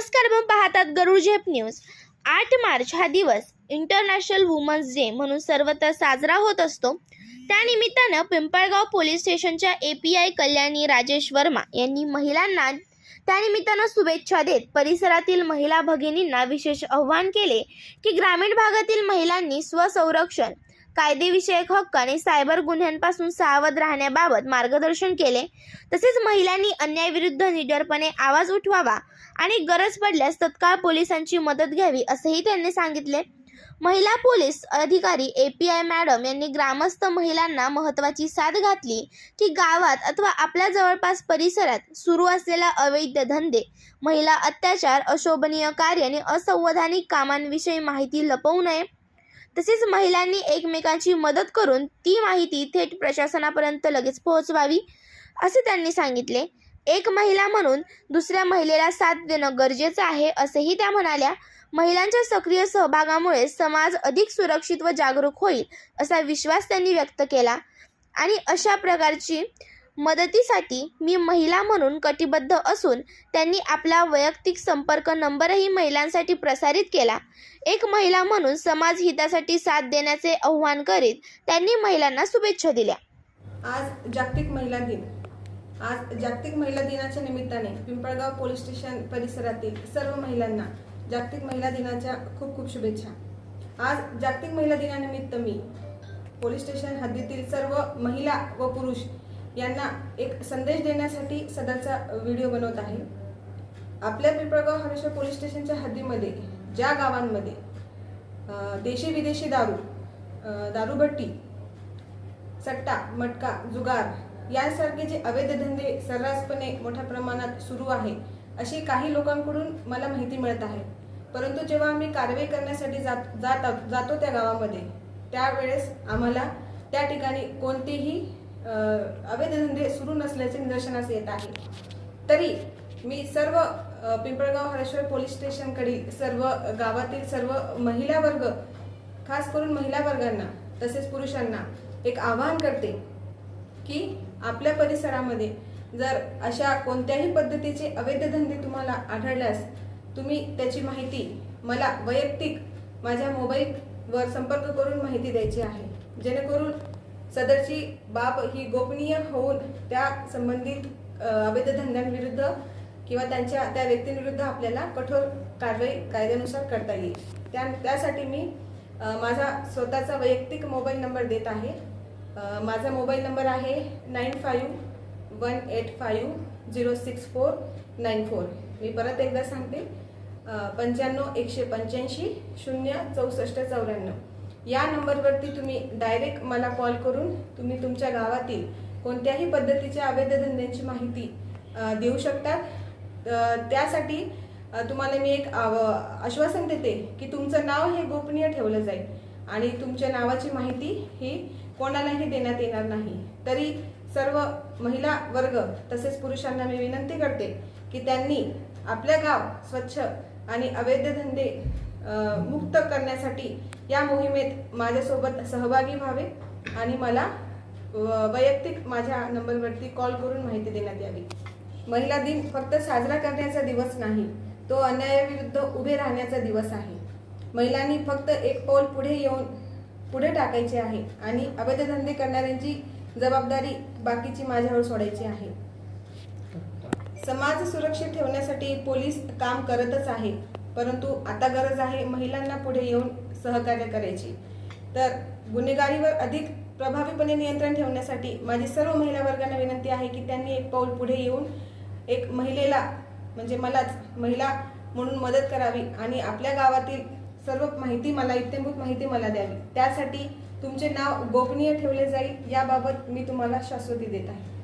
नमस्कार, आपण पाहतात गरुड झेप न्यूज। 8 मार्च हा दिवस इंटरनॅशनल वुमन्स डे म्हणून सर्वत्र साजरा होत असतो। त्यानिमित्तानं पिंपळगाव पोलीस स्टेशनच्या API कल्याणी राजेश वर्मा यांनी महिलांना त्यानिमित्तानं शुभेच्छा देत परिसरातील महिला भगिनींना विशेष आवाहन केले की ग्रामीण भागातील महिलांनी स्वसंरक्षण, कायदेविषयक हक्क आणि सायबर गुन्ह्यांपासून सावध राहण्याबाबत मार्गदर्शन केले। तसेच महिलांनी अन्यायाविरुद्ध निडरपणे आवाज उठवावा आणि गरज पडल्यास तत्काळ पोलिसांची मदत घ्यावी असेही त्यांनी सांगितले। महिला पोलीस अधिकारी API मॅडम यांनी ग्रामस्थ महिलांना महत्त्वाची साथ घातली की गावात अथवा आपल्या जवळपास परिसरात सुरू असलेला अवैध धंदे, महिला अत्याचार, अशोभनीय कार्य आणि असंवैधानिक कामांविषयी माहिती लपवू नये। तसेच महिलांनी एकमेकांची मदत करून ती माहिती थेट प्रशासनापर्यंत लगेच पोहोचवावी असे त्यांनी सांगितले। एक महिला म्हणून दुसऱ्या महिलेला साथ देणं गरजेचं आहे असेही त्या म्हणाल्या। महिलांच्या सक्रिय सहभागामुळे समाज अधिक सुरक्षित व जागरूक होईल असा विश्वास त्यांनी व्यक्त केला आणि अशा प्रकारची मदतीसाठी मी महिला म्हणून कटिबद्ध असून त्यांनी आपला वैयक्तिक संपर्क नंबरही महिलांसाठी प्रसारित केला। एक महिला म्हणून समाज हितासाठी साथ देण्याचे आवाहन करीत त्यांनी महिलांना शुभेच्छा दिल्या। आज जागतिक महिला दिन। आज जागतिक महिला दिनाच्या निमित्ताने पिंपळगाव पोलीस स्टेशन परिसरातील सर्व महिलांना जागतिक महिला दिनाच्या खूप खूप शुभेच्छा। आज जागतिक महिला दिनानिमित्त मी पोलीस स्टेशन हद्दीतील सर्व महिला व पुरुष यांना एक संदेश देण्यासाठी सदरचा व्हिडिओ बनवत आहे। आपल्या पिंपळगाव हरेश्वर पोलीस स्टेशनच्या हद्दीमध्ये ज्या गावांमध्ये देशी विदेशी दारूभट्टी, सट्टा, मटका, जुगार यासारखे जे अवैध धंदे सर्रासपणे मोठ्या प्रमाणात सुरू आहे अशी काही लोकांकडून मला माहिती मिळत आहे। परंतु जेव्हा आम्ही कारवाई करण्यासाठी जातो त्या गावामध्ये त्यावेळेस आम्हाला त्या ठिकाणी कोणतेही अवैध धंदे सुरू नसल्याचे निदर्शनास येत आहे। तरी मी सर्व पिंपळगाव हरेश्वर पोलीस स्टेशनकडील सर्व गावातील सर्व महिला वर्ग, खास करून महिला वर्गांना तसेच पुरुषांना एक आवाहन करते की आपल्या परिसरामध्ये जर अशा कोणत्याही पद्धतीचे अवैध धंदे तुम्हाला आढळल्यास तुम्ही त्याची माहिती मला वैयक्तिक माझ्या मोबाईलवर संपर्क करून माहिती द्यायची आहे, जेणेकरून सदरची बाब ही गोपनीय होऊन त्या संबंधित अवैध धंद्यांविरुद्ध किंवा त्या व्यक्तींविरुद्ध आपल्याला कठोर कारवाई कायद्यानुसार करता येईल। त्यासाठी मी माझा स्वतःचा वैयक्तिक मोबाईल नंबर देत आहे। माझा मोबाईल नंबर आहे 9518506494। मी परत एकदा सांगते 9518506494 या नंबरवरती तुम्ही डायरेक्ट मला कॉल करून तुम्ही तुमच्या गावातील कोणत्याही पद्धतीच्या अवैध धंद्यांची माहिती देऊ शकता। त्यासाठी तुम्हाला मी एक आश्वासन देते की तुमचं नाव हे गोपनीय ठेवलं जाईल आणि तुमच्या नावाची माहिती ही कोणालाही देण्यात येणार नाही। तरी सर्व महिला वर्ग तसेच पुरुषांना मी विनंती करते की त्यांनी आपल्या गाव स्वच्छ आणि अवैध धंदे मुक्त करण्यासाठी या मोहिमेत माझ्यासोबत सहभागी व्हावे आणि मला वैयक्तिक माझ्या नंबरवरती कॉल करून माहिती देण्यात यावी। महिला दिन फक्त साजरा करण्याचा दिवस नाही, तो अन्यायाविरुद्ध उभे राहण्याचा दिवस आहे। महिलांनी फक्त एक पाऊल पुढे टाकायचे आहे आणि अवैध धंदे करणाऱ्यांची जबाबदारी बाकीची माझ्यावर सोडायची आहे। समाज सुरक्षित ठेवण्यासाठी पोलीस काम करतच आहे, परंतु आता गरज आहे महिलांना पुढे येऊन सहकार्य करायची। तर गुन्हेगारीवर अधिक प्रभावीपणे नियंत्रण ठेवण्यासाठी माझी सर्व महिला वर्गांना विनंती आहे की त्यांनी एक पाऊल पुढे येऊन एक महिलेला म्हणजे मलाच महिला म्हणून मदत करावी आणि आपल्या गावातील सर्व माहिती मला इत्थंभूत माहिती मला द्यावी। त्यासाठी तुमचे नाव गोपनीय ठेवले जाईल याबाबत मी तुम्हाला शाश्वती देत आहे।